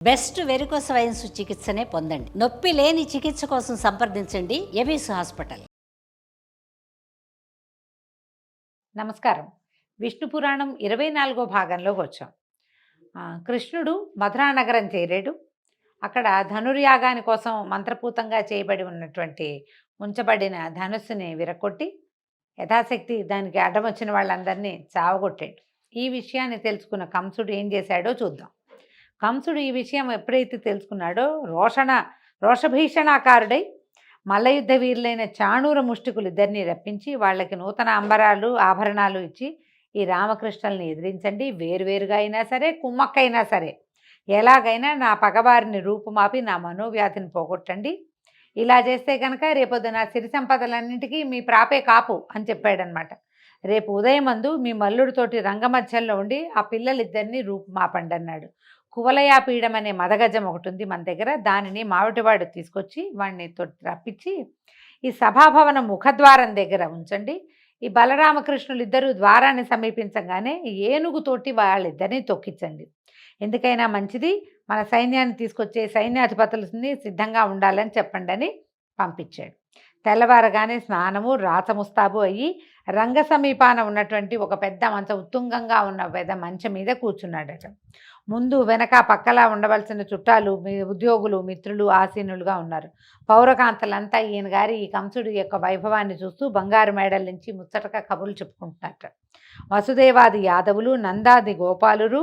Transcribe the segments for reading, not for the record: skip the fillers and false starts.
Best varicose veins చికిత్సనే పొందండి. నొప్పి లేని చికిత్స కోసం సంప్రదించండి ఎవిస్ హాస్పిటల్. నమస్కారం. విష్ణు పురాణం 24వ భాగంలోకి వచ్చాం. కృష్ణుడు మధురానగరం చేరాడు. అక్కడ ధనుర్యాగాని కోసం మంత్రపూతంగా చేయబడి ఉన్నటువంటి ఉంచబడిన ధనుస్సుని విరగొట్టి యథాశక్తి దానికి అడ్డం వచ్చిన వాళ్ళందరినీ చావగొట్టాడు. ఈ విషయాన్ని తెలుసుకున్న కంసుడు ఏం చేశాడో చూద్దాం. కంసుడు ఈ విషయం ఎప్పుడైతే తెలుసుకున్నాడో రోషభీషణాకారుడై మల్లయుద్ధ వీరులైన చాణూర ముష్టికులు ఇద్దరిని రప్పించి వాళ్ళకి నూతన అంబరాలు ఆభరణాలు ఇచ్చి ఈ రామకృష్ణుల్ని ఎదిరించండి, వేరువేరుగా అయినా సరే కుమ్మక్కైనా సరే ఎలాగైనా నా పగవారిని రూపుమాపి నా మనోవ్యాధిని పోగొట్టండి, ఇలా చేస్తే కనుక రేపొద్దున సిరి సంపదలన్నింటికీ మీ ప్రాపే కాపు అని చెప్పాడనమాట. రేపు ఉదయమందు మీ మల్లుడితోటి రంగమధ్యంలో ఉండి ఆ పిల్లలిద్దరినీ రూపుమాపండి అన్నాడు. కువలయాపీఠం అనే మదగజం ఒకటి ఉంది మన దగ్గర, దానిని మావిటివాడు తీసుకొచ్చి వాడిని రప్పించి ఈ సభాభవనం ముఖద్వారం దగ్గర ఉంచండి. ఈ బలరామకృష్ణులు ఇద్దరు ద్వారాన్ని సమీపించగానే ఏనుగుతోటి వాళ్ళిద్దరిని తొక్కించండి. ఎందుకైనా మంచిది, మన సైన్యాన్ని తీసుకొచ్చే సైన్యాధిపతులని సిద్ధంగా ఉండాలని చెప్పండి అని పంపించాడు. తెల్లవారగానే స్నానము రాచముస్తాబు అయ్యి రంగ సమీపాన ఉన్నటువంటి ఒక పెద్ద మంచం, ఉత్తుంగంగా ఉన్న పెద్ద మంచం మీద కూర్చున్నాడట. ముందు వెనక పక్కలా ఉండవలసిన చుట్టాలు, ఉద్యోగులు, మిత్రులు ఆసీనులుగా ఉన్నారు. పౌరకాంతలంతా ఈయన గారి ఈ కంసుడి యొక్క వైభవాన్ని చూస్తూ బంగారు మేడల నుంచి ముచ్చటగా కబుర్లు చెప్పుకుంటున్నట్ట. వసుదేవాది యాదవులు, నందాది గోపాలురు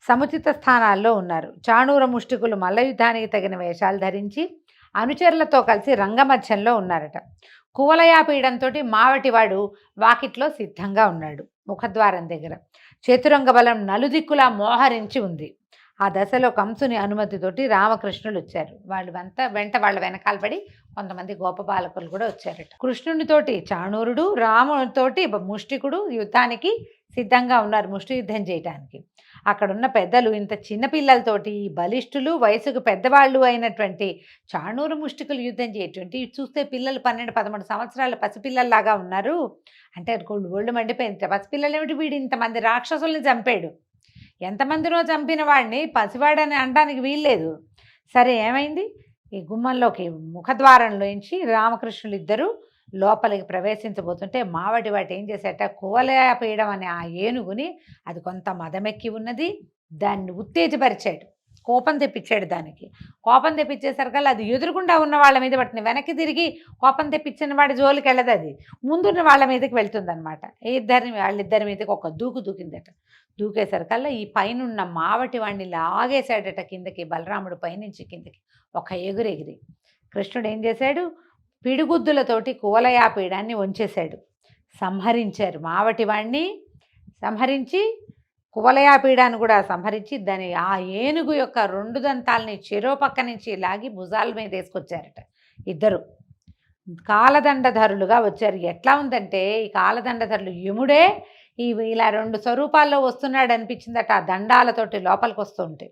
సముచిత స్థానాల్లో ఉన్నారు. చాణూర ముష్టికులు మల్లయుద్ధానికి తగిన వేషాలు ధరించి అనుచరులతో కలిసి రంగమధ్యంలో ఉన్నారట. కువలయాపీడంతో మావటివాడు వాకిట్లో సిద్ధంగా ఉన్నాడు. ముఖద్వారం దగ్గర చతురంగ బలం నలుదిక్కులా మోహరించి ఉంది. ఆ దశలో కంసుని అనుమతితోటి రామకృష్ణులు వచ్చారు. వెంట వాళ్ళ వెనకాల పడి కొంతమంది గోపబాలకులు కూడా వచ్చారట. కృష్ణునితోటి చాణూరుడు, రామునితోటి ముష్టికుడు యుద్ధానికి సిద్ధంగా ఉన్నారు, ముష్టి యుద్ధం చేయటానికి. అక్కడున్న పెద్దలు ఇంత చిన్నపిల్లలతోటి బలిష్ఠులు, వయసుకు పెద్దవాళ్ళు అయినటువంటి చాణూరు ముష్టికులు యుద్ధం చేయటువంటి చూస్తే పిల్లలు 12-13 సంవత్సరాల పసిపిల్లల్లాగా ఉన్నారు. అంటే ఒళ్ళు మండిపోయింది. పసిపిల్లలు ఏమిటి, వీడు ఇంతమంది రాక్షసుల్ని చంపాడు, ఎంతమందినో చంపిన వాడిని పసివాడని అనడానికి వీల్లేదు. సరే ఏమైంది, ఈ గుమ్మంలోకి ముఖద్వారంలోంచి రామకృష్ణులు ఇద్దరు లోపలికి ప్రవేశించబోతుంటే మావటి వాటి ఏం చేసేట, కువలయాపీఠం అనే ఆ ఏనుగుని, అది కొంత మదమెక్కి ఉన్నది, దాన్ని ఉత్తేజపరిచాడు, కోపం తెప్పించాడు. దానికి కోపం తెప్పించేసరికల్లా అది ఎదురుకుండా ఉన్న వాళ్ళ మీద పట్టిన, వెనక్కి తిరిగి కోపం తెప్పించిన వాడి జోలికి వెళ్ళదు, అది ముందున్న వాళ్ళ మీదకి వెళ్తుందనమాట. వాళ్ళిద్దరి మీదకి ఒక దూకిందట. దూకేసరికల్లా ఈ పైనున్న మావటి వాడిని లాగేశాడట కిందకి. బలరాముడు పైనుంచి కిందకి ఒక ఎగిరి కృష్ణుడు ఏం చేశాడు, పిడిగుద్దులతోటి కువలయాపీఠాన్ని వంచేశాడు. సంహరించారు మావటి వాడిని, సంహరించి కువలయాపీఠాన్ని కూడా సంహరించి దాని ఆ ఏనుగు యొక్క 2 దంతాలని చెరో పక్క నుంచి లాగి భుజాల మీద వేసుకొచ్చారట. ఇద్దరు కాలదండధరులుగా వచ్చారు. ఎట్లా ఉందంటే ఈ కాలదండధరులు యముడే ఇలా 2 స్వరూపాల్లో వస్తున్నాడు అనిపించిందట. ఆ దండాలతోటి లోపలికి వస్తుంటే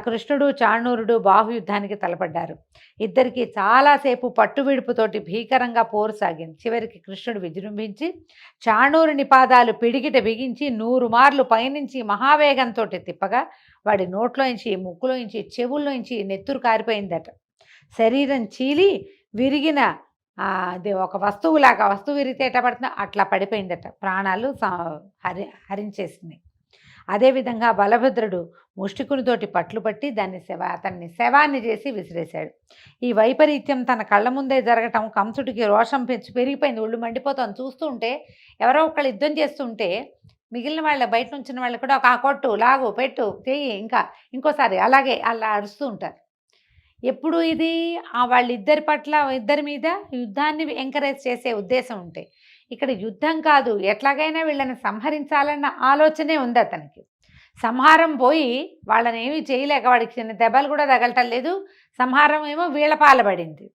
కృష్ణుడు చాణూరుడు బాహుయుద్ధానికి తలపడ్డారు. ఇద్దరికి చాలాసేపు పట్టువిడుపుతోటి భీకరంగా పోరు సాగింది. చివరికి కృష్ణుడు విజృంభించి చాణూరుని పాదాలు పిడికిట బిగించి 100 మార్లు పైనుంచి మహావేగంతో తిప్పగా వాడి నోట్లోంచి, ముక్కులోంచి, చెవుల్లోంచి నెత్తురు కారిపోయిందట. శరీరం చీలి విరిగిన అది ఒక వస్తువులాగా, వస్తువు విరిగితే ఎట్లా పడుతుందో అట్లా పడిపోయిందట. ప్రాణాలు హరించేసింది. అదేవిధంగా బలభద్రుడు ముష్టికునితోటి పట్లు పట్టి అతన్ని శవాన్ని చేసి విసిరేశాడు. ఈ వైపరీత్యం తన కళ్ళ ముందే జరగటం కంసుడికి రోషం పెరిగిపోయింది. ఒళ్ళు మండిపోతాం చూస్తూ ఉంటే. ఎవరో ఒకళ్ళు యుద్ధం చేస్తుంటే మిగిలిన వాళ్ళ బయట నుంచిన వాళ్ళు కూడా ఒక కొట్టు, లాగు, పెట్టు, చెయ్యి, ఇంకోసారి అలాగే అలా అరుస్తూ ఉంటారు. ఎప్పుడు ఇది వాళ్ళిద్దరి పట్ల, ఇద్దరి మీద యుద్ధాన్ని ఎంకరేజ్ చేసే ఉద్దేశం ఉంటే, ఇక్కడ యుద్ధం కాదు, ఎట్లాగైనా వీళ్ళని సంహరించాలన్న ఆలోచనే ఉంది అతనికి. సంహారం పోయి వాళ్ళని ఏమీ చేయలేక వాడికి చిన్న దెబ్బలు కూడా తగలటం లేదు, సంహారం ఏమో వీళ్ళ పాలబడింది.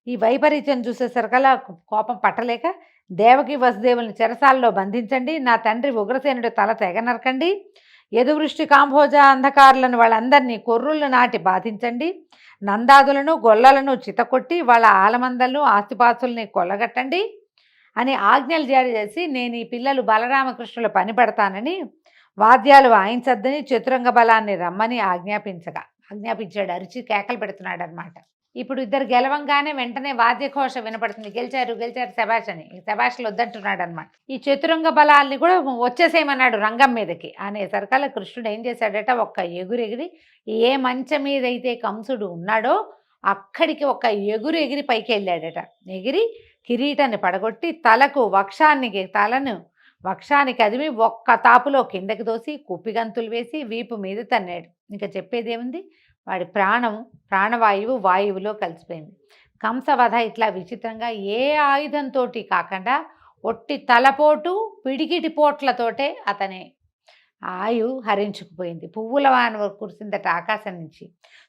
ఈ వైపరీత్యం చూసేసరికల్లా కోపం పట్టలేక దేవకి వసుదేవుల్ని చెరసాలలో బంధించండి, నా తండ్రి ఉగ్రసేనుడి తల తెగ నరకండి, యదువృష్టి కాంభోజ అంధకారులను వాళ్ళందరినీ కొర్రుళ్ళు నాటి బాధించండి, నందాదులను గొల్లలను చితకొట్టి వాళ్ళ ఆలమందలను ఆస్తిపాస్తుల్ని కొల్లగట్టండి అని ఆజ్ఞలు జారీ చేసి, నేను ఈ పిల్లలు బలరామకృష్ణుల పని పడతానని వాద్యాలు వాయించద్దని చతురంగ బలాన్ని రమ్మని ఆజ్ఞాపించాడు. అరిచి కేకలు పెడుతున్నాడు అనమాట. ఇప్పుడు ఇద్దరు గెలవంగానే వెంటనే వాద్యఘోష వినపడుతుంది. గెలిచారు గెలిచారు శభాష్ అని. శభాష్లు వద్దంటున్నాడు అనమాట. ఈ చతురంగ బలాల్ని కూడా వచ్చేసేయమన్నాడు రంగం మీదకి అనేసరికల్లా కృష్ణుడు ఏం చేశాడట, ఒక్క ఎగురెగిరి ఏ మంచం మీద అయితే కంసుడు ఉన్నాడో అక్కడికి ఒక ఎగిరి పైకి వెళ్ళాడట. ఎగిరి కిరీటాన్ని పడగొట్టి తలను వక్షానికి అదిమి ఒక్క తాపులో కిందకి దోసి కుప్పిగంతులు వేసి వీపు మీద తన్నాడు. ఇంకా చెప్పేదేముంది, వాడి ప్రాణవాయువు వాయువులో కలిసిపోయింది. కంసవధ ఇట్లా విచిత్రంగా ఏ ఆయుధంతో కాకుండా ఒట్టి తలపోటు పిడికిటి పోట్లతోటే అతని హరించుకుపోయింది. పువ్వుల వాన కురిసిందట ఆకాశం నుంచి.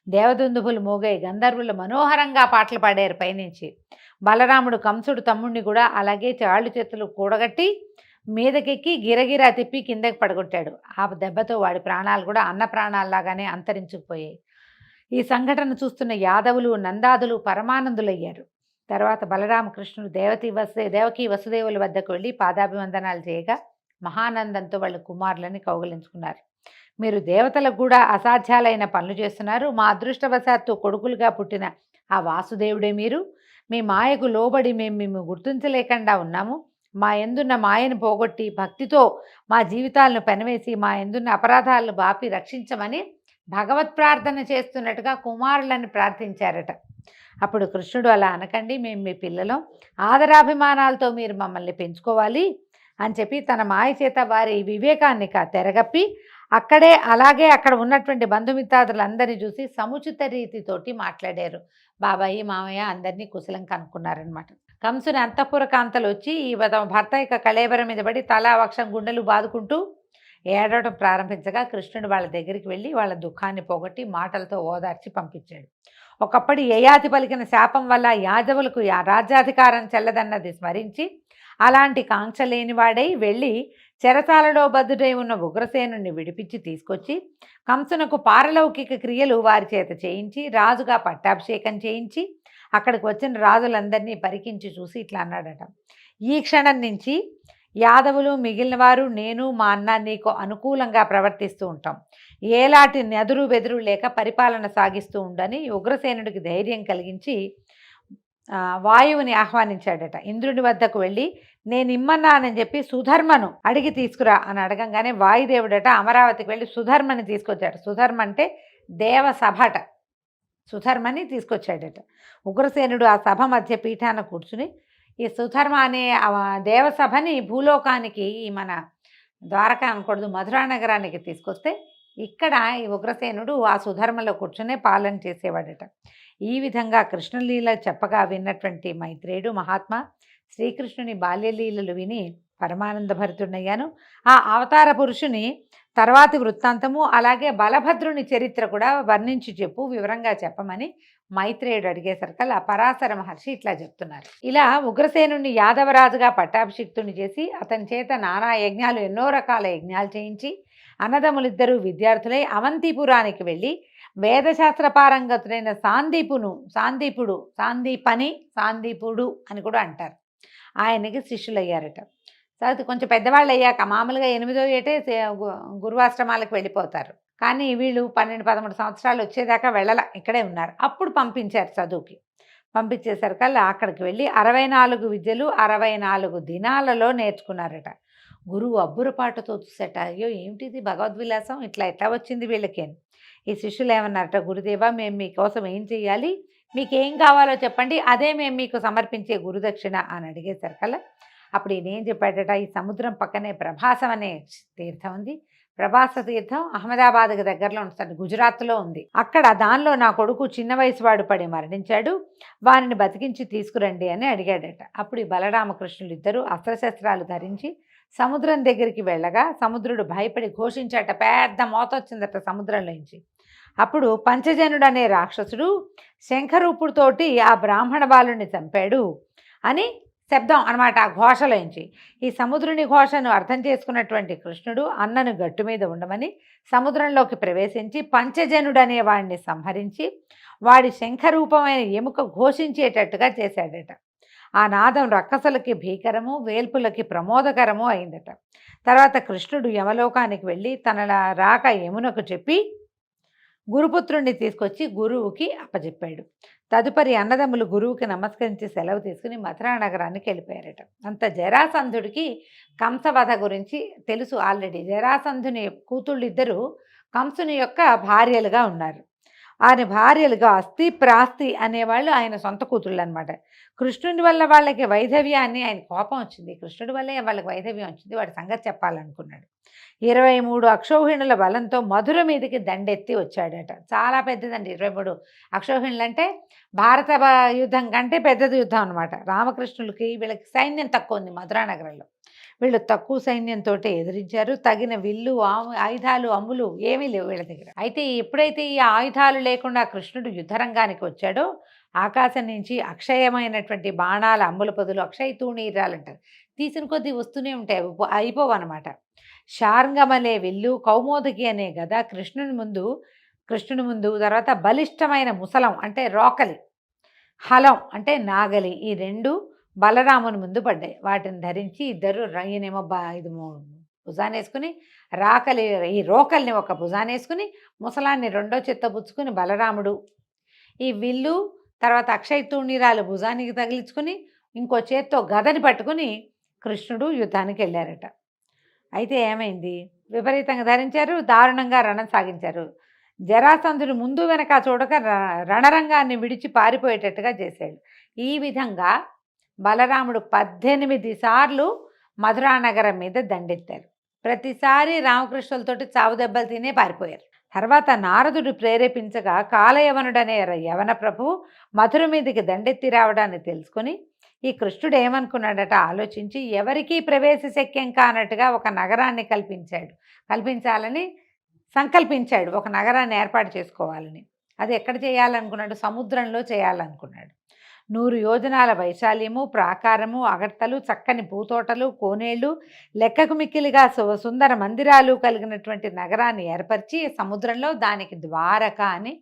దేవదుందుభులు మోగాయి, గంధర్వులు మనోహరంగా పాటలు పాడారు పైనుంచి. బలరాముడు కంసుడు తమ్ముడిని కూడా అలాగే చాళ్ళు చేతులు కూడగట్టి మీదకెక్కి గిరగిరా తిప్పి కిందకి పడగొట్టాడు. ఆ దెబ్బతో వాడి ప్రాణాలు కూడా అన్న ప్రాణాల్లాగానే అంతరించుకుపోయాయి. ఈ సంఘటన చూస్తున్న యాదవులు నందాదులు పరమానందులయ్యారు. తర్వాత బలరామకృష్ణుడు దేవకీ వసుదేవుల వద్దకు వెళ్ళి పాదాభివందనాలు చేయగా మహానందంతో వాళ్ళ కుమారులని కౌగిలించుకున్నారు. మీరు దేవతలకు కూడా అసాధ్యాలైన పనులు చేస్తున్నారు. మా అదృష్టవశాత్తు కొడుకులుగా పుట్టిన ఆ వాసుదేవుడే మీరు. మీ మాయకు లోబడి మేము గుర్తించలేకుండా ఉన్నాము. మా ఎందున్న మాయను పోగొట్టి భక్తితో మా జీవితాలను పెనవేసి మా ఎందున్న అపరాధాలను బాపి రక్షించమని భగవత్ ప్రార్థన చేస్తున్నట్టుగా కుమారులని ప్రార్థించారట. అప్పుడు కృష్ణుడు, అలా అనకండి, మేము మీ పిల్లలం, ఆదరాభిమానాలతో మీరు మమ్మల్ని పెంచుకోవాలి అని చెప్పి తన మాయ చేత వారి వివేకాన్ని తెరగప్పి అలాగే అక్కడ ఉన్నటువంటి బంధుమిత్రాదులందరినీ చూసి సముచిత రీతితోటి మాట్లాడారు. బాబాయి మామయ్య అందరినీ కుశలం కనుక్కున్నారనమాట. కంసుని అంతఃపుర కాంతలు వచ్చి ఈ భర్త యొక్క కళేబరం మీద పడి తలా వక్షం గుండెలు బాదుకుంటూ ఏడవడం ప్రారంభించగా కృష్ణుడు వాళ్ళ దగ్గరికి వెళ్ళి వాళ్ళ దుఃఖాన్ని పోగొట్టి మాటలతో ఓదార్చి పంపించాడు. ఒకప్పటి యయాతి పలికిన శాపం వల్ల యాదవులకు రాజ్యాధికారం చెల్లదన్నది స్మరించి అలాంటి కాంక్ష లేనివాడై వెళ్ళి చెరసాలలో బద్దుడై ఉన్న ఉగ్రసేనుని విడిపించి తీసుకొచ్చి కంసునకు పారలౌకిక క్రియలు వారి చేత చేయించి రాజుగా పట్టాభిషేకం చేయించి అక్కడికి వచ్చిన రాజులందరినీ పరికించి చూసి ఇట్లా అన్నాడట, ఈ క్షణం నుంచి యాదవులు మిగిలిన వారు నేను మా అన్న నీకు అనుకూలంగా ప్రవర్తిస్తూ ఉంటాం. ఏలాంటి నెదురు బెదురు లేక పరిపాలన సాగిస్తూ ఉండని ఉగ్రసేనుడికి ధైర్యం కలిగించి వాయువుని ఆహ్వానించాడట. ఇంద్రుడి వద్దకు వెళ్ళి నేను ఇమ్మన్నానని చెప్పి సుధర్మను అడిగి తీసుకురా అని అడగంగానే వాయుదేవుడట అమరావతికి వెళ్ళి సుధర్మని తీసుకొచ్చాడు. సుధర్మ అంటే దేవసభట. సుధర్మని తీసుకొచ్చాడట. ఉగ్రసేనుడు ఆ సభ మధ్య పీఠాన కూర్చుని ఈ సుధర్మ అనే దేవసభని భూలోకానికి మన ద్వారకా అనకూడదు మధురా నగరానికి తీసుకొస్తే ఇక్కడ ఈ ఉగ్రసేనుడు ఆ సుధర్మలో కూర్చునే పాలన చేసేవాడట. ఈ విధంగా కృష్ణలీల చెప్పగా విన్నటువంటి మైత్రేయుడు మహాత్మా శ్రీకృష్ణుని బాల్యలీలలు విని పరమానంద భరితుడయ్యాను. ఆ అవతార పురుషుని తర్వాతి వృత్తాంతము అలాగే బలభద్రుని చరిత్ర కూడా వర్ణించి చెప్పు, వివరంగా చెప్పమని మైత్రేయుడు అడిగేసరికల్లా పరాశర మహర్షి ఇట్లా చెప్తున్నారు. ఇలా ఉగ్రసేనుని యాదవరాజుగా పట్టాభిషిక్తుని చేసి అతని చేత నానా యజ్ఞాలు ఎన్నో రకాల యజ్ఞాలు చేయించి అన్నదమ్ములిద్దరూ విద్యార్థులై అవంతిపురానికి వెళ్ళి వేదశాస్త్ర పారంగతుడైన సాందీపుడు అని కూడా అంటారు, ఆయనకి శిష్యులయ్యారట. తర్వాత కొంచెం పెద్దవాళ్ళు అయ్యాక మామూలుగా 8వ ఏటే గురువాశ్రమాలకు వెళ్ళిపోతారు. కానీ వీళ్ళు 12-13 సంవత్సరాలు వచ్చేదాకా ఇక్కడే ఉన్నారు. అప్పుడు పంపించారు చదువుకి. పంపించేసరికల్లా అక్కడికి వెళ్ళి 64 విద్యలు 64 దినాలలో నేర్చుకున్నారట. గురువు అబ్బురపాటుతో చూసేట, అయ్యో ఏమిటిది భగవద్విలాసం, ఎట్లా వచ్చింది వీళ్ళకి అని. ఈ శిష్యులు ఏమన్నారట, గురుదేవా మేము మీకోసం ఏం చెయ్యాలి, మీకేం కావాలో చెప్పండి, అదే మేము మీకు సమర్పించే గురుదక్షిణ అని అడిగేసరికల్లా అప్పుడు ఈయన ఏం చెప్పాడట, ఈ సముద్రం పక్కనే ప్రభాసం అనే తీర్థం ఉంది. ప్రభాస తీర్థం అహ్మదాబాద్కి దగ్గరలో ఉంటుంది, గుజరాత్లో ఉంది. అక్కడ దానిలో నా కొడుకు చిన్న వయసు వాడు పడి మరణించాడు, వారిని బతికించి తీసుకురండి అని అడిగాడట. అప్పుడు ఈ బలరామకృష్ణులు ఇద్దరు అస్త్రశస్త్రాలు ధరించి సముద్రం దగ్గరికి వెళ్ళగా సముద్రుడు భయపడి ఘోషించాట, పెద్ద మోత వచ్చిందట సముద్రంలోంచి. అప్పుడు పంచజనుడు అనే రాక్షసుడు శంఖరూపుడితోటి ఆ బ్రాహ్మణ బాలుని చంపాడు అని శబ్దం అనమాట ఆ ఘోషలోంచి. ఈ సముద్రుని ఘోషను అర్థం చేసుకున్నటువంటి కృష్ణుడు అన్నను గట్టు మీద ఉండమని సముద్రంలోకి ప్రవేశించి పంచజనుడనే వాడిని సంహరించి వాడి శంఖరూపమైన ఎముక ఘోషించేటట్టుగా చేశాడట. ఆ నాదం రక్కసులకి భీకరము, వేల్పులకి ప్రమోదకరము అయిందట. తర్వాత కృష్ణుడు యమలోకానికి వెళ్ళి తన రాక యమునకు చెప్పి గురుపుత్రుణ్ణి తీసుకొచ్చి గురువుకి అప్పచెప్పాడు. తదుపరి అన్నదమ్ములు గురువుకి నమస్కరించి సెలవు తీసుకుని మథురా నగరానికి వెళ్ళిపోయారట. అంత జరాసంధుడికి కంసవధ గురించి తెలుసు ఆల్రెడీ. జరాసంధుని కూతుళ్ళు ఇద్దరు కంసుని యొక్క భార్యలుగా ఉన్నారు. ఆయన భార్యలుగా అస్థి ప్రాస్తి అనేవాళ్ళు ఆయన సొంత కూతుళ్ళు అనమాట. కృష్ణుడి వల్ల వాళ్ళకి వైధవ్యాన్ని, ఆయన కోపం వచ్చింది, కృష్ణుడి వల్లే వాళ్ళకి వైధవ్యం వచ్చింది, వాడి సంగతి చెప్పాలనుకున్నాడు. 23 అక్షౌహిణుల బలంతో మధుర మీదకి దండెత్తి వచ్చాడట. చాలా పెద్దదండి 23 అక్షౌహిణులు అంటే భారత యుద్ధం కంటే పెద్దది యుద్ధం అనమాట. రామకృష్ణులకి వీళ్ళకి సైన్యం తక్కువ ఉంది మధురా నగరంలో. వీళ్ళు తక్కువ సైన్యంతో ఎదిరించారు. తగిన విల్లు ఆయుధాలు అమ్ములు ఏమీ లేవు వీళ్ళ దగ్గర. అయితే ఎప్పుడైతే ఈ ఆయుధాలు లేకుండా కృష్ణుడు యుద్ధరంగానికి వచ్చాడో ఆకాశం నుంచి అక్షయమైనటువంటి బాణాల అమ్ముల పొదులు, అక్షయ తూణీరాలంటారు, తీసిన కొద్దీ వస్తూనే ఉంటాయి, అయిపోవు అనమాట. శార్ంగమలే విల్లు, కౌమోదకి అనే గద కృష్ణుని ముందు తర్వాత బలిష్టమైన ముసలం అంటే రోకలి, హలం అంటే నాగలి, ఈ రెండు బలరాముని ముందు పడ్డాయి. వాటిని ధరించి ఇద్దరు ఈయనేమో ఇది భుజానేసుకుని ఈ రోకల్ని ఒక భుజానేసుకుని ముసలాన్ని రెండో చేత్తో పుచ్చుకుని బలరాముడు ఈ విల్లు తర్వాత అక్షయ తూణీరాలు భుజానికి తగిలించుకుని ఇంకో చేత్తో గదని పట్టుకుని కృష్ణుడు యుద్ధానికి వెళ్ళారట. అయితే ఏమైంది, విపరీతంగా ధరించారు, దారుణంగా రణం సాగించారు. జరాసంధుడు ముందు వెనక చూడక రణరంగాన్ని విడిచి పారిపోయేటట్టుగా చేశాడు. ఈ విధంగా బలరాముడు 18 సార్లు మధురా నగరం మీద దండెత్తారు. ప్రతిసారి రామకృష్ణులతోటి చావు దెబ్బలు తినే పారిపోయారు. తర్వాత నారదుడు ప్రేరేపించగా కాలయవనుడనే యవన ప్రభువు మధుర మీదకి దండెత్తి రావడాన్ని తెలుసుకొని ఈ కృష్ణుడు ఏమనుకున్నాడట ఆలోచించి ఎవరికీ ప్రవేశ శక్యం కానట్టుగా ఒక నగరాన్ని కల్పించాలని సంకల్పించాడు. ఒక నగరాన్ని ఏర్పాటు చేసుకోవాలని. అది ఎక్కడ చేయాలనుకున్నాడు, సముద్రంలో చేయాలనుకున్నాడు. 100 యోజనాల వైశాల్యము, ప్రాకారము, అగడ్తలు, చక్కని పూతోటలు, కోనేళ్లు, లెక్కకు మిక్కిలిగా సుందర మందిరాలు కలిగినటువంటి నగరాన్ని ఏర్పరిచి సముద్రంలో దానికి ద్వారక అని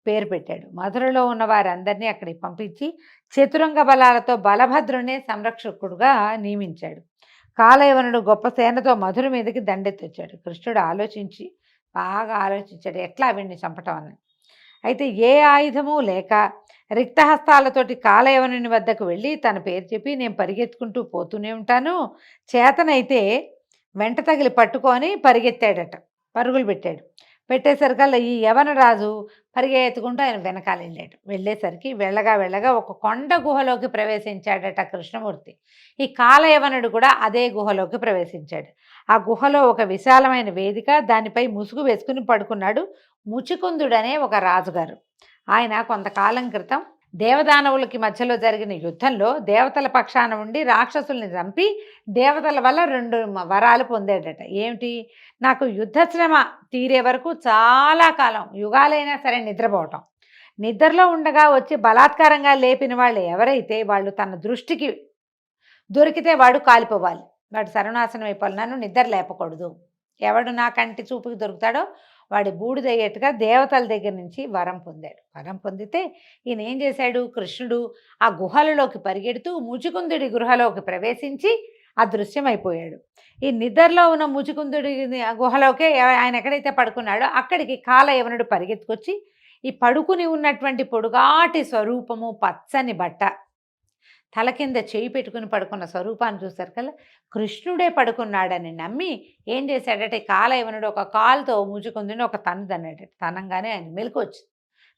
పేరు పెట్టాడు. మధురలో ఉన్న వారందరినీ అక్కడికి పంపించి చతురంగ బలాలతో బలభద్రునే సంరక్షకుడుగా నియమించాడు. కాలయవనుడు గొప్ప సేనతో మధుర మీదకి దండెత్తొచ్చాడు. కృష్ణుడు బాగా ఆలోచించాడు ఎట్లా వీడిని చంపటం అని. అయితే ఏ ఆయుధము లేక రిక్తహస్తాలతోటి కాలయవనుని వద్దకు వెళ్ళి తన పేరు చెప్పి నేను పరిగెత్తుకుంటూ పోతూనే ఉంటాను, చేతనైతే వెంట తగిలి పట్టుకొని పరిగెత్తాడట, పరుగులు పెట్టేసరికల్లా ఈ యవనరాజు పరిగెత్తుకుంటూ ఆయన వెనకాల వెళ్ళేసరికి వెళ్ళగా ఒక కొండ గుహలోకి ప్రవేశించాడట కృష్ణమూర్తి. ఈ కాలయవనుడు కూడా అదే గుహలోకి ప్రవేశించాడు. ఆ గుహలో ఒక విశాలమైన వేదిక, దానిపై ముసుగు వేసుకుని పడుకున్నాడు ముచికుందుడనే ఒక రాజుగారు. ఆయన కొంతకాలం క్రితం దేవదానవులకి మధ్యలో జరిగిన యుద్ధంలో దేవతల పక్షాన ఉండి రాక్షసుల్ని చంపి దేవతల వల్ల 2 వరాలు పొందాడట. ఏమిటి, నాకు యుద్ధశ్రమ తీరే వరకు చాలా కాలం యుగాలైనా సరే నిద్రపోవటం, నిద్రలో ఉండగా వచ్చి బలాత్కారంగా లేపిన వాళ్ళు ఎవరైతే వాళ్ళు తన దృష్టికి దొరికితే వాడు కాలిపోవాలి, వాడు సర్వనాశనం అయిపోవాలి, నన్ను నిద్ర లేపకూడదు, ఎవడు నా కంటి చూపుకి దొరుకుతాడో వాడి బూడిదయ్యేట్టుగా దేవతల దగ్గర నుంచి వరం పొందాడు. వరం పొందితే ఈయన ఏం చేశాడు, కృష్ణుడు ఆ గుహలలోకి పరిగెడుతూ ముచికుందుడి గృహలోకి ప్రవేశించి అదృశ్యమైపోయాడు. ఈ నిద్రలో ఉన్న ముచికుందుడి గుహలోకే ఆయన ఎక్కడైతే పడుకున్నాడో అక్కడికి కాలయవనుడు పరిగెత్తుకొచ్చి ఈ పడుకుని ఉన్నటువంటి పొడుగాటి స్వరూపము, పచ్చని బట్ట, తల కింద చేయి పెట్టుకుని పడుకున్న స్వరూపాన్ని చూశారు కదా, కృష్ణుడే పడుకున్నాడని నమ్మి ఏం చేశాడంటే కాలయవనుడు ఒక కాలుతో ముచుకుందుని ఒక తన్నదన్నాడు. తనంగానే ఆయన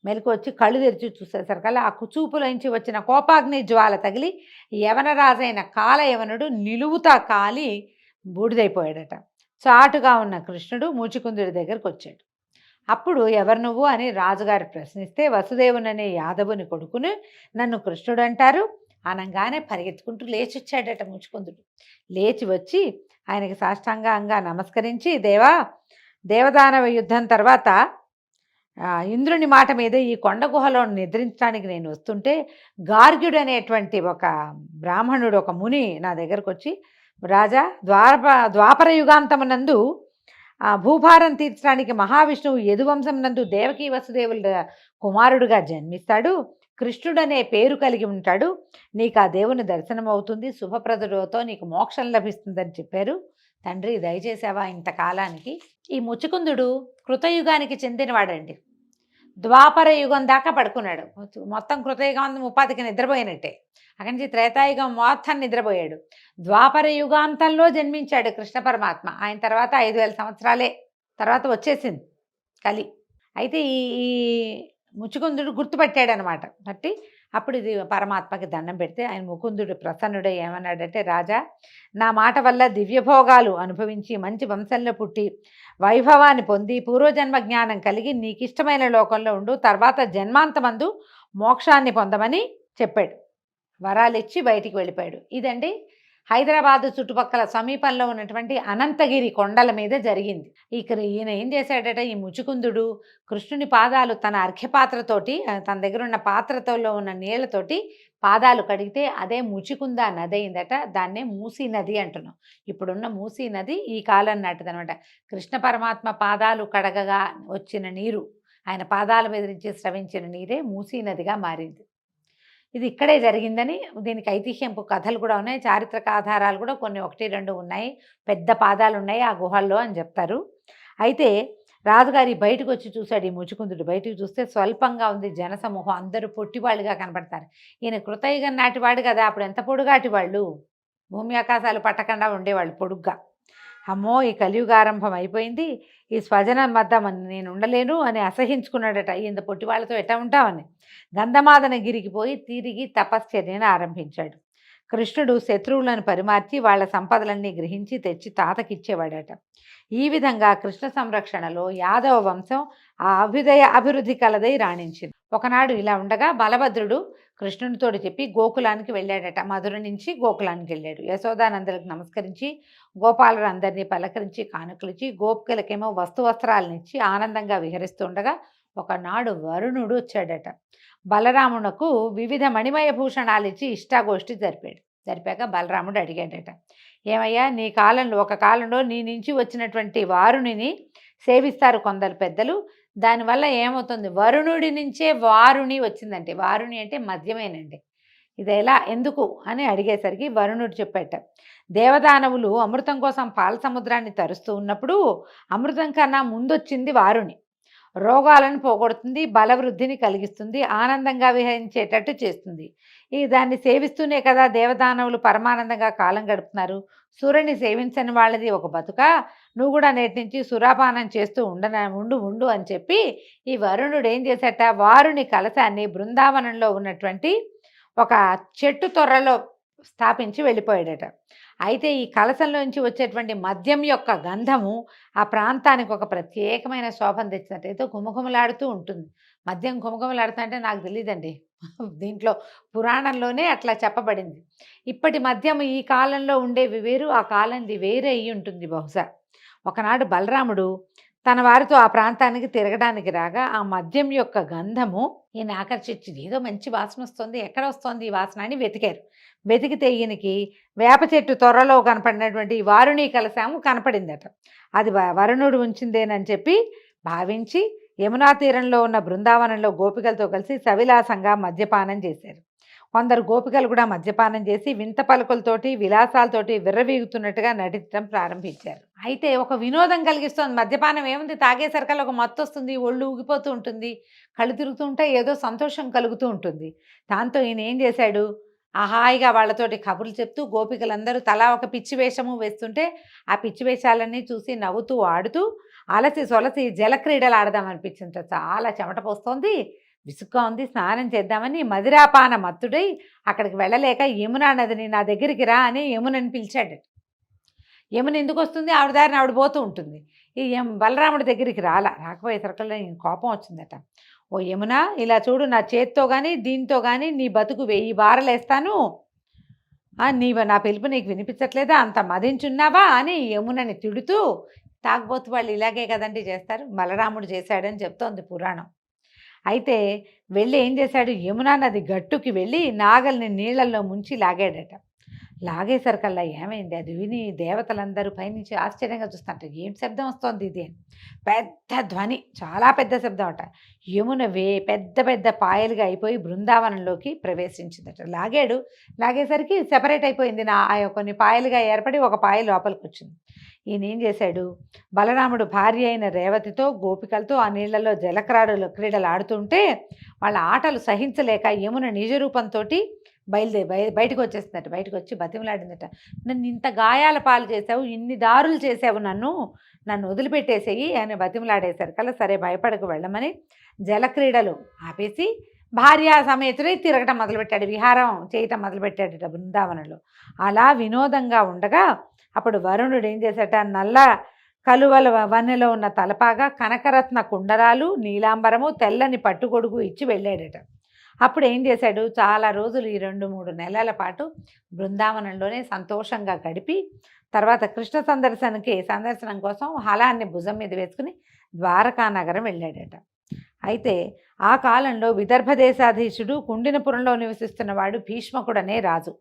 మెలకు వచ్చి కళ్ళు తెరిచి చూసేసరికల్లా ఆ కుచూపులోంచి వచ్చిన కోపాగ్ని జ్వాల తగిలి యవనరాజైన కాలయవనుడు నిలువుతా కాలి బూడిదైపోయాడట. చాటుగా ఉన్న కృష్ణుడు ముచుకుందుడి దగ్గరకు వచ్చాడు. అప్పుడు ఎవరు నువ్వు అని రాజుగారు ప్రశ్నిస్తే వసుదేవుననే యాదవుని కొడుకుని నన్ను కృష్ణుడు అంటారు అనగానే పరిగెత్తుకుంటూ లేచి వచ్చాడట ముచుకుందుడు. లేచి వచ్చి ఆయనకి సాష్టాంగంగా నమస్కరించి దేవదానవ యుద్ధం తర్వాత ఇంద్రుని మాట మీద ఈ కొండ గుహలో నిద్రించడానికి నేను వస్తుంటే గార్గ్యుడు అనేటువంటి ఒక బ్రాహ్మణుడు, ఒక ముని నా దగ్గరకు వచ్చి, రాజా, ద్వాపర యుగాంతమునందు భూభారం తీర్చడానికి మహావిష్ణువు యదువంశం నందు దేవకీ వసుదేవుల కుమారుడుగా జన్మిస్తాడు, కృష్ణుడనే పేరు కలిగి ఉంటాడు, నీకు ఆ దేవుని దర్శనం అవుతుంది, శుభప్రదుడితో నీకు మోక్షం లభిస్తుందని చెప్పారు. తండ్రి దయచేసావా ఇంతకాలానికి. ఈ ముచుకుందుడు కృతయుగానికి చెందినవాడండి. ద్వాపర యుగం దాకా పడుకున్నాడు. మొత్తం కృతయుగం ముప్పాతికి నిద్రపోయినట్టే. అక్కడి నుంచి త్రేతాయుగం మొత్తం నిద్రపోయాడు. ద్వాపర యుగాంతంలో జన్మించాడు కృష్ణ పరమాత్మ. ఆయన తర్వాత 5000 సంవత్సరాలే తర్వాత వచ్చేసింది కలి. అయితే ఈ ఈ ముచుకుందుడు గుర్తుపట్టాడనమాట. బట్టి అప్పుడు ఇది పరమాత్మకి దండం పెడితే ఆయన ముకుందుడు ప్రసన్నుడు ఏమన్నాడంటే, రాజా, నా మాట వల్ల దివ్యభోగాలు అనుభవించి మంచి వంశంలో పుట్టి వైభవాన్ని పొంది పూర్వజన్మ జ్ఞానం కలిగి నీకు ఇష్టమైన లోకంలో ఉండు, తర్వాత జన్మాంతమందు మోక్షాన్ని పొందమని చెప్పాడు. వరాలు ఇచ్చి బయటికి వెళ్ళిపోయాడు. ఇదండి హైదరాబాదు చుట్టుపక్కల సమీపంలో ఉన్నటువంటి అనంతగిరి కొండల మీద జరిగింది. ఇక్కడ ఈయన ఏం చేశాడట, ఈ ముచుకుందుడు కృష్ణుని పాదాలు తన అర్ఘ్యపాత్రతోటి, తన దగ్గర ఉన్న పాత్రతో ఉన్న నీళ్లతోటి పాదాలు కడిగితే అదే ముచుకుంద నది అయిందట. దాన్నే మూసీ నది అంటున్నాం. ఇప్పుడున్న మూసీ నది ఈ కాలం నాటిదనమాట. కృష్ణ పరమాత్మ పాదాలు కడగగా వచ్చిన నీరు, ఆయన పాదాల మీద నుంచి స్రవించిన నీరే మూసీ నదిగా మారింది. ఇది ఇక్కడే జరిగిందని దీనికి ఐతిహ్యంపు కథలు కూడా ఉన్నాయి, చారిత్రక ఆధారాలు కూడా కొన్ని 1-2 ఉన్నాయి. పెద్ద పాదాలు ఉన్నాయి ఆ గుహల్లో అని చెప్తారు. అయితే రాజుగారి బయటకు వచ్చి చూశాడు. ఈ ముచుకుందుడు బయటకు చూస్తే స్వల్పంగా ఉంది జనసమూహం, అందరూ పొట్టివాళ్ళుగా కనపడతారు. ఈయన కృతయుగం నాటివాడు కదా, అప్పుడు ఎంత పొడుగాటి వాళ్ళు, భూమి ఆకాశాలు పట్టకుండా ఉండేవాళ్ళు పొడుగ్గా. అమ్మో, ఈ కలియుగారంభం అయిపోయింది, ఈ స్వజనం వద్ద నేను ఉండలేను అని అసహించుకున్నాడట. ఇంత పొట్టి వాళ్ళతో ఎట్లా ఉంటామని గంధమాదన గిరికి పోయి తిరిగి తపశ్చర్యను ఆరంభించాడు. కృష్ణుడు శత్రువులను పరిమార్చి వాళ్ళ సంపదలన్నీ గ్రహించి తెచ్చి తాతకిచ్చేవాడట. ఈ విధంగా కృష్ణ సంరక్షణలో యాదవ వంశం ఆ అభివృద్ధి కలదై రాణించింది. ఒకనాడు ఇలా ఉండగా బలభద్రుడు కృష్ణునితోటి చెప్పి గోకులానికి వెళ్ళాడట. మధుర నుంచి గోకులానికి వెళ్ళాడు. యశోదానందరికి నమస్కరించి గోపాలుడు అందరినీ పలకరించి కానుకలిచ్చి గోపికలకేమో వస్త్రాలనిచ్చి ఆనందంగా విహరిస్తుండగా ఒకనాడు వరుణుడు వచ్చాడట. బలరామునకు వివిధ మణిమయ భూషణాలు ఇచ్చి ఇష్టాగోష్ఠి జరిపాక బలరాముడు అడిగాడట, ఏమయ్యా, నీ కాలంలో ఒక కాలంలో నీ నుంచి వచ్చినటువంటి వారుణిని సేవిస్తారు కొందరు పెద్దలు, దానివల్ల ఏమవుతుంది, వరుణుడి నుంచే వారుణి వచ్చిందంటే, వారుణి అంటే మద్యమేనండి, ఇది ఎలా ఎందుకు అని అడిగేసరికి వరుణుడు చెప్పాట, దేవదానవులు అమృతం కోసం పాల సముద్రాన్ని తరుస్తూ ఉన్నప్పుడు అమృతం కన్నా ముందొచ్చింది వారుణి. రోగాలను పోగొడుతుంది, బలవృద్ధిని కలిగిస్తుంది, ఆనందంగా విహరించేటట్టు చేస్తుంది. దాన్ని సేవిస్తూనే కదా దేవదానవులు పరమానందంగా కాలం గడుపుతున్నారు. సూర్యుని సేవించని వాళ్ళది ఒక బతుక, నువ్వు కూడా నేటి నుంచి సురాపానం చేస్తూ ఉండు అని చెప్పి ఈ వరుణుడు ఏం చేశాట, వారుని కలశాన్ని బృందావనంలో ఉన్నటువంటి ఒక చెట్టు తొర్రలో స్థాపించి వెళ్ళిపోయాడట. అయితే ఈ కలశంలోంచి వచ్చేటువంటి మద్యం యొక్క గంధము ఆ ప్రాంతానికి ఒక ప్రత్యేకమైన శోభను తెచ్చినట్టు, ఏదో గుమగుమలాడుతూ ఉంటుంది. మద్యం గుమగుమలాడుతుంటే నాకు తెలియదండి, దీంట్లో పురాణంలోనే అట్లా చెప్పబడింది. ఇప్పటి మద్యం ఈ కాలంలో ఉండేవి వేరు, ఆ కాలంది వేరే అయ్యి ఉంటుంది బహుశా. ఒకనాడు బలరాముడు తన వారితో ఆ ప్రాంతానికి తిరగడానికి రాగా ఆ మద్యం యొక్క గంధము ఈయన ఆకర్షించింది. ఏదో మంచి వాసన వస్తుంది, ఎక్కడ వస్తుంది ఈ వాసన అని వెతికారు. వెతికితే ఈయనకి వేప చెట్టు త్వరలో కనపడినటువంటి వారుణి కలశాము కనపడిందట. అది వరుణుడు ఉంచిందేనని చెప్పి భావించి యమునా తీరంలో ఉన్న బృందావనంలో గోపికలతో కలిసి సవిలాసంగా మద్యపానం చేశారు. కొందరు గోపికలు కూడా మద్యపానం చేసి వింత పలుకులతోటి విలాసాలతోటి విర్రవీగుతున్నట్టుగా నటించడం ప్రారంభించారు. అయితే ఒక వినోదం కలిగిస్తుంది మద్యపానం. ఏముంది, తాగేసరికల్లా ఒక మత్తు వస్తుంది, ఒళ్ళు ఊగిపోతూ ఉంటుంది, కళ్ళు తిరుగుతూ ఉంటే ఏదో సంతోషం కలుగుతూ ఉంటుంది. దాంతో ఈయన ఏం చేశాడు, హాయిగా వాళ్ళతోటి కబుర్లు చెప్తూ గోపికలందరూ తలా ఒక పిచ్చి వేషము వేస్తుంటే ఆ పిచ్చి వేషాలన్నీ చూసి నవ్వుతూ ఆడుతూ అలసి సొలసి జలక్రీడలు ఆడదామనిపించింది. చాలా చెమట పోస్తోంది, విసుగ్గా ఉంది, స్నానం చేద్దామని మదిరాపాన మత్తుడై అక్కడికి వెళ్ళలేక యమునా నదిని నా దగ్గరికి రా అని యమునని పిలిచాడు. యమున ఎందుకు వస్తుంది, ఆవిడ దారిని ఆవిడ పోతూ ఉంటుంది. ఈ బలరాముడి దగ్గరికి రాకపోయేసరికల్లా కోపం వచ్చిందట. ఓ యమున, ఇలా చూడు, నా చేత్తో కానీ దీంతో కానీ నీ బతుకు 1000 బారలేస్తాను, నా పిలుపు నీకు వినిపించట్లేదా, అంత మదించున్నావా అని యమునని తిడుతూ, తాగబోతు వాళ్ళు ఇలాగే కదండి చేస్తారు, బలరాముడు చేశాడని చెప్తోంది పురాణం. అయితే వెళ్ళి ఏం చేశాడు, యమునా నది గట్టుకి వెళ్ళి నాగల్ని నీళ్ళల్లో ముంచి లాగాడట. లాగేసరికల్లా ఏమైంది, అది విని దేవతలందరూ పైనుంచి ఆశ్చర్యంగా చూస్తుంటారు. ఏం శబ్దం వస్తుంది ఇది అని. పెద్ద ధ్వని, చాలా పెద్ద శబ్దం అట. యమున పెద్ద పెద్ద పాయలుగా అయిపోయి బృందావనంలోకి ప్రవేశించిందట. లాగేసరికి సెపరేట్ అయిపోయింది, కొన్ని పాయలుగా ఏర్పడి ఒక పాయ లోపలికి వచ్చింది. ఈయన ఏం చేశాడు, బలరాముడు భార్య అయిన రేవతితో గోపికలతో ఆ నీళ్లలో క్రీడలు ఆడుతుంటే వాళ్ళ ఆటలు సహించలేక యమున నిజ రూపంతో బయటకు వచ్చేస్తుందట. బయటకు వచ్చి బతిమలాడిందట, నన్ను ఇంత గాయాల పాలు చేసావు, ఇన్ని దారులు చేసావు, నన్ను వదిలిపెట్టేసేయి అని బతిమలాడేశారు కదా. సరే భయపడకు వెళ్ళమని జలక్రీడలు ఆపేసి భార్యా సమేతుడై తిరగటం మొదలుపెట్టాడు, విహారం చేయటం మొదలుపెట్టాడట బృందావనంలో. అలా వినోదంగా ఉండగా అప్పుడు వరుణుడు ఏం చేశాట, నల్ల కలువల వన్నెలో ఉన్న తలపాగా, కనకరత్న కుండరాలు, నీలాంబరము, తెల్లని పట్టుగొడుగు ఇచ్చి వెళ్ళాడట. అప్పుడు ఏం చేశాడు, చాలా రోజులు ఈ 2-3 నెలల పాటు బృందావనంలోనే సంతోషంగా గడిపి తర్వాత కృష్ణ సందర్శనం కోసం హలాన్ని భుజం మీద వేసుకుని ద్వారకా నగరం వెళ్ళాడట. అయితే ఆ కాలంలో విదర్భ దేశాధీశుడు కుండినపురంలో నివసిస్తున్నవాడు భీష్మకుడనే రాజు.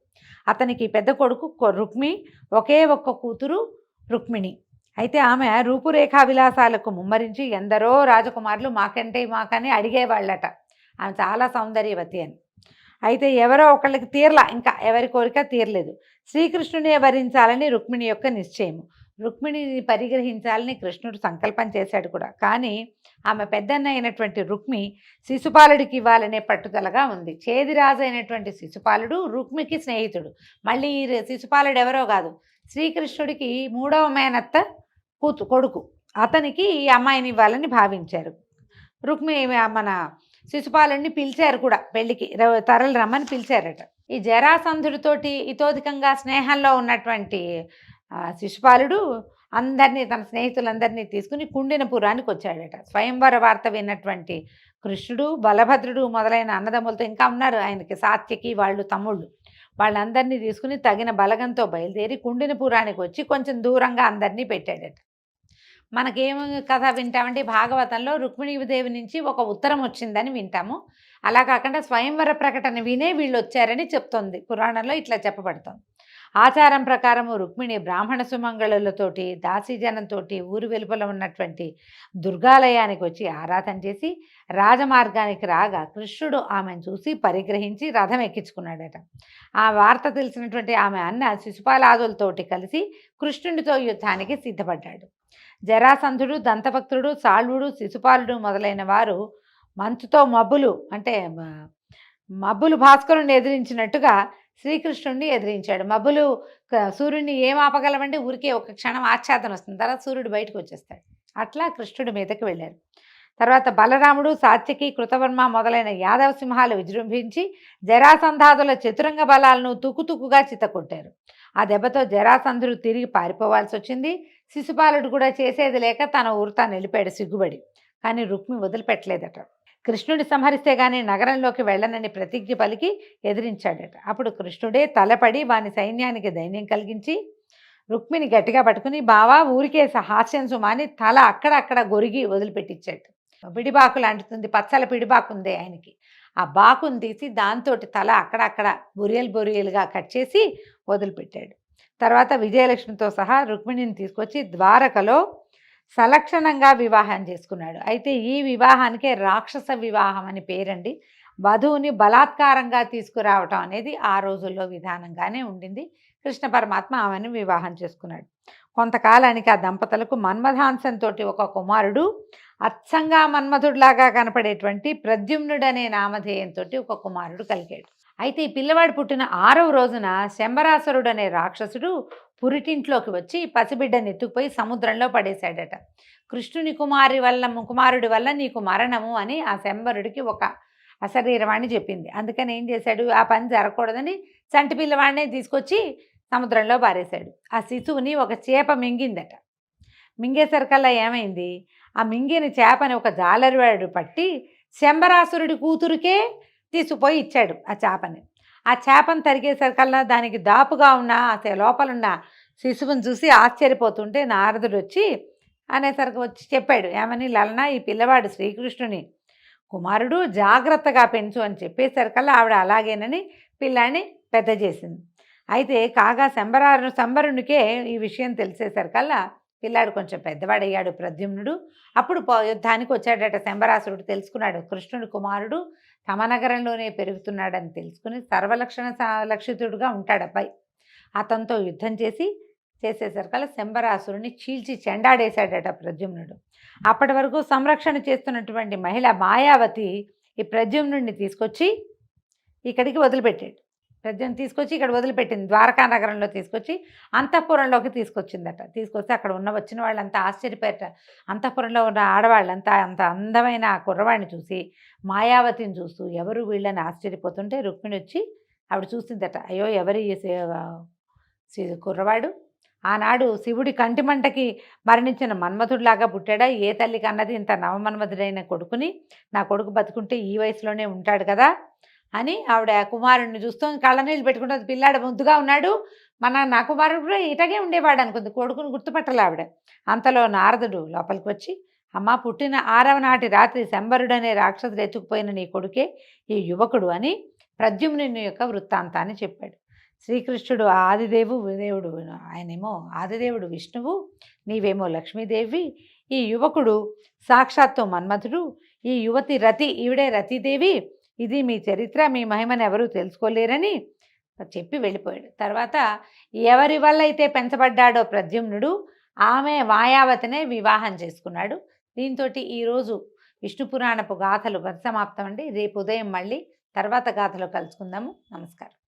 అతనికి పెద్ద కొడుకు రుక్మి, ఒకే ఒక్క కూతురు రుక్మిణి. అయితే ఆమె రూపురేఖా విలాసాలకు ముమ్మరించి ఎందరో రాజకుమారులు మాకని అడిగేవాళ్ళట. ఆమె చాలా సౌందర్యవతి అని. అయితే ఎవరో ఒకళ్ళకి ఇంకా ఎవరి కోరిక తీరలేదు. శ్రీకృష్ణునే వరించాలని రుక్మిణి యొక్క నిశ్చయము. రుక్మిణిని పరిగ్రహించాలని కృష్ణుడు సంకల్పం చేశాడు కూడా. కానీ ఆమె పెద్దన్న అయినటువంటి రుక్మి శిశుపాలుడికి ఇవ్వాలనే పట్టుదలగా ఉంది. చేదిరాజు అయినటువంటి శిశుపాలుడు రుక్మికి స్నేహితుడు. మళ్ళీ శిశుపాలుడు ఎవరో కాదు, శ్రీకృష్ణుడికి 3వ మేనత్త కొడుకు. అతనికి ఈ అమ్మాయిని ఇవ్వాలని భావించారు. రుక్మి మన శిశుపాలుడిని పిలిచారు కూడా, పెళ్ళికి తరలి రమ్మని పిలిచారట. ఈ జరాసంధుడితోటి ఇతోధికంగా స్నేహంలో ఉన్నటువంటి శిశుపాలుడు అందరినీ, తన స్నేహితులందరినీ తీసుకుని కుండినపురానికి వచ్చాడట. స్వయంవర వార్త విన్నటువంటి కృష్ణుడు, బలభద్రుడు మొదలైన అన్నదమ్ములతో ఇంకా ఉన్నారు ఆయనకి, సాత్యకి వాళ్ళు తమ్ముళ్ళు, వాళ్ళందరినీ తీసుకుని తగిన బలగంతో బయలుదేరి కుండినపురానికి వచ్చి కొంచెం దూరంగా అందరినీ పెట్టాడట. మనకేం కథ వింటామంటే భాగవతంలో రుక్మిణీదేవి నుంచి ఒక ఉత్తరం వచ్చిందని వింటాము. అలా కాకుండా స్వయంవర ప్రకటన వినే వీళ్ళు వచ్చారని చెప్తోంది పురాణంలో, ఇట్లా చెప్పబడుతోంది. ఆచారం ప్రకారము రుక్మిణి బ్రాహ్మణ సుమంగళులతోటి దాసీజనంతో ఊరు వెలుపల ఉన్నటువంటి దుర్గాలయానికి వచ్చి ఆరాధన చేసి రాజమార్గానికి రాగా కృష్ణుడు ఆమెను చూసి పరిగ్రహించి రథం ఎక్కించుకున్నాడట. ఆ వార్త తెలిసినటువంటి ఆమె అన్న శిశుపాలాదులతోటి కలిసి కృష్ణుడితో యుద్ధానికి సిద్ధపడ్డాడు. జరాసంధుడు, దంతభక్తుడు, సాళ్వుడు, శిశుపాలుడు మొదలైన వారు మంచుతో మబ్బులు భాస్కరుని ఎదిరించినట్టుగా శ్రీకృష్ణుడిని ఎదిరించాడు. మబ్బులు సూర్యుడిని ఏం ఆపగలమంటే ఊరికే ఒక క్షణం ఆచ్ఛాదన వస్తుంది, తర్వాత సూర్యుడు బయటకు వచ్చేస్తాడు. అట్లా కృష్ణుడి మీదకి వెళ్ళారు. తర్వాత బలరాముడు, సాత్యకి, కృతవర్మ మొదలైన యాదవ సింహాలు విజృంభించి జరాసంధాదుల చతురంగ బలాలను తుకుతుకుగా చిత్తకొట్టారు. ఆ దెబ్బతో జరాసంధుడు తిరిగి పారిపోవాల్సి వచ్చింది. శిశుపాలుడు కూడా చేసేది లేక తన ఊరు తాను వెళ్ళిపోయాడు సిగ్గుబడి. కానీ రుక్మి వదిలిపెట్టలేదట. కృష్ణుడి సంహరిస్తే గానీ నగరంలోకి వెళ్ళనని ప్రతిజ్ఞ పలికి ఎదిరించాడట. అప్పుడు కృష్ణుడే తలపడి వాని సైన్యానికి ధైర్యం కలిగించి రుక్మిని గట్టిగా పట్టుకుని, బావా ఊరికే హాస్యం సుమాని తల అక్కడక్కడ గొరిగి వదిలిపెట్టించాడు. పిడిబాకు లాంటిది, పచ్చల పిడిబాకు ఉంది ఆయనకి. ఆ బాకుని తీసి దాంతో తల అక్కడక్కడ బొరియలుగా కట్ చేసి వదిలిపెట్టాడు. తర్వాత విజయలక్ష్మితో సహా రుక్మిణిని తీసుకొచ్చి ద్వారకలో సలక్షణంగా వివాహం చేసుకున్నాడు. అయితే ఈ వివాహానికే రాక్షస వివాహం అని పేరండి. వధువుని బలాత్కారంగా తీసుకురావటం అనేది ఆ రోజుల్లో విధానంగానే ఉండింది. కృష్ణ పరమాత్మ ఆమెను వివాహం చేసుకున్నాడు. కొంతకాలానికి ఆ దంపతులకు మన్మథాంశంతో ఒక కుమారుడు, అచ్చంగా మన్మధుడిలాగా కనపడేటువంటి ప్రద్యుమ్నుడనే నామధేయంతో ఒక కుమారుడు కలిగాడు. అయితే ఈ పిల్లవాడు పుట్టిన 6వ రోజున శంబరాసురుడు అనే రాక్షసుడు పురిటింట్లోకి వచ్చి పసిబిడ్డని ఎత్తుకుపోయి సముద్రంలో పడేశాడట. కృష్ణుని కుమారుడి వల్ల నీకు మరణము అని ఆ శంబరుడికి ఒక అశరీరవాణి చెప్పింది. అందుకని ఏం చేశాడు, ఆ పని జరగకూడదని చంటి పిల్లవాడినే తీసుకొచ్చి సముద్రంలో పారేశాడు. ఆ శిశువుని ఒక చేప మింగిందట. మింగేసరికల్లా ఏమైంది, ఆ మింగిన చేపని ఒక జాలరివాడు పట్టి శంబరాసురుడి కూతురికే తీసుకుపోయి ఇచ్చాడు ఆ చేపని. ఆ చేపను తరిగేసరికల్లా దానికి దాపుగా ఉన్న లోపలున్న శిశువుని చూసి ఆశ్చర్యపోతుంటే నారదుడు వచ్చి చెప్పాడు, ఏమని, లలన ఈ పిల్లవాడు శ్రీకృష్ణుని కుమారుడు, జాగ్రత్తగా పెంచు అని చెప్పేసరికల్లా ఆవిడ అలాగేనని పిల్లాన్ని పెద్ద చేసింది. అయితే కాగా శంబరునికే ఈ విషయం తెలిసేసరికల్లా పిల్లాడు కొంచెం పెద్దవాడయ్యాడు ప్రద్యుమ్నుడు. అప్పుడు యుద్ధానికి వచ్చాడట శంబరాసురుడు. తెలుసుకున్నాడు కృష్ణుడి కుమారుడు తమ నగరంలోనే పెరుగుతున్నాడని తెలుసుకుని లక్షితుడుగా ఉంటాడు అబ్బాయి. అతనితో యుద్ధం చేసి చేసేసరికల్లా శంబరాసురుని చీల్చి చెండాడేశాడట ప్రద్యుమ్నుడు. అప్పటి వరకు సంరక్షణ చేస్తున్నటువంటి మహిళ మాయావతి ఈ ప్రద్యుమ్నుడిని తీసుకొచ్చి ఇక్కడికి వదిలిపెట్టాడు. ప్రద్యుమ్ని తీసుకొచ్చి ఇక్కడ వదిలిపెట్టింది. ద్వారకా నగరంలో తీసుకొచ్చి అంతఃపురంలోకి తీసుకొచ్చిందట. తీసుకొస్తే అక్కడ వచ్చిన వాళ్ళంతా ఆశ్చర్యపోయారట. అంతఃపురంలో ఉన్న ఆడవాళ్ళంతా అంత అందమైన ఆ కుర్రవాడిని చూసి మాయావతిని చూస్తూ ఎవరు వీళ్ళని ఆశ్చర్యపోతుంటే రుక్మిణి వచ్చి ఆవిడ చూసిందట. అయ్యో ఎవరి కుర్రవాడు ఆనాడు శివుడి కంటిమంటకి మరణించిన మన్మథుడిలాగా పుట్టాడా? ఏ తల్లికి అన్నది ఇంత నవమన్మధుడైన కొడుకుని నా కొడుకు బతుకుంటే ఈ వయసులోనే ఉంటాడు కదా అని ఆవిడ కుమారుడిని చూస్తూ కళ్ళనీళ్ళు పెట్టుకుంటుంది. పిల్లాడు ముద్దుగా ఉన్నాడు, నా కుమారుడు కూడా ఇటగే ఉండేవాడు అనుకుంది. కొడుకుని గుర్తుపట్టలే ఆవిడ. అంతలో నారదుడు లోపలికి వచ్చి, అమ్మ పుట్టిన 6వ నాటి రాత్రి శంబరుడనే రాక్షసుడు ఎత్తుకుపోయిన నీ కొడుకే ఈ యువకుడు అని ప్రద్యుమ్నుని యొక్క వృత్తాంతాన్ని చెప్పాడు. శ్రీకృష్ణుడు దేవుడు, ఆయనేమో ఆదిదేవుడు విష్ణువు, నీవేమో లక్ష్మీదేవి, ఈ యువకుడు సాక్షాత్తు మన్మథుడు, ఈ యువతి రతి, ఈవిడే రతీదేవి, ఇది మీ చరిత్ర, మీ మహిమను ఎవరూ తెలుసుకోలేరని చెప్పి వెళ్ళిపోయాడు. తర్వాత ఎవరి వల్ల అయితే పెంచబడ్డాడో ప్రద్యుమ్నుడు ఆమె మాయావతినే వివాహం చేసుకున్నాడు. దీంతో ఈరోజు విష్ణు పురాణపు గాథలు పరిసమాప్తం అండి. రేపు ఉదయం మళ్ళీ తర్వాత గాథలో కలుసుకుందాము. నమస్కారం.